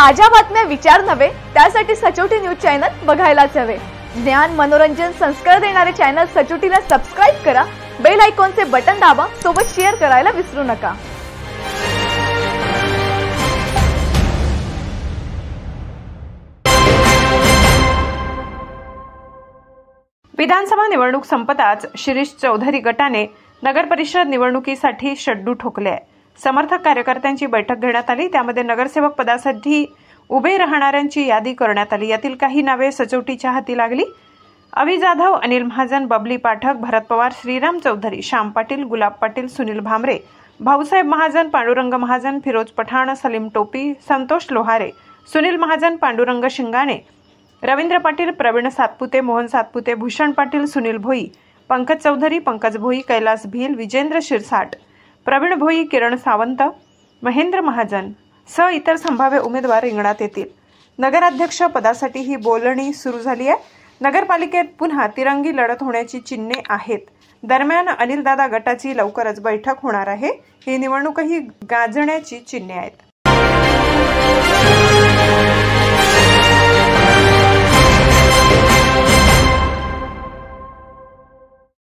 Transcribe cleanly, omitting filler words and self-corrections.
ताज्या बातम्या विचार नव्हे त्यासाठी सचोटी न्यूज चॅनल बघायलाच हवे। ज्ञान मनोरंजन संस्कार देणारे चॅनल सचोटीला सबस्क्राइब करा, बेल आयकॉनचे बटन दाबा, सोबत शेअर करायला विसरू नका। विधानसभा निवडणूक संपताच शिरीष चौधरी गटाने नगर परिषद निवडणुकीसाठी शड्डू ठोकले आहे। समर्थक कार्यकर्त्यांची बैठक घेण्यात आली, त्यामध्ये नगरसेवक पदासाठी उभे राहणाऱ्यांची यादी करण्यात आली। यातील काही नावे सचोटीच्या हाती लागली। अवी जाधव, अनिल महाजन, बबली पाठक, भरत पवार, श्रीराम चौधरी, श्याम पाटील, गुलाब पाटील, सुनील भामरे, भाऊसाहेब महाजन, पांडुरंग महाजन, फिरोज पठाण, सलीम टोपी, संतोष लोहारे, सुनील महाजन, पांडुरंग शिंगाणे, रवींद्र पाटील, प्रवीण सातपुते, मोहन सातपुते, भूषण पाटील, सुनील भोई, पंकज चौधरी, पंकज भोई, कैलास भील, विजेंद्र शिरसाट, प्रवीण भोई, किरण सावंत, महेंद्र महाजन सह इतर संभाव्य उमेदवार रिंगणात येतील। नगराध्यक्ष पदासाठी ही बोलणी सुरू झाली आहे। नगरपालिकेत पुन्हा तिरंगी लढत होण्याची चिन्हे आहेत। दरम्यान अनिलदादा गटाची लवकरच बैठक होणार आहे। ही निवडणूकही गाजण्याची चिन्हे आहेत।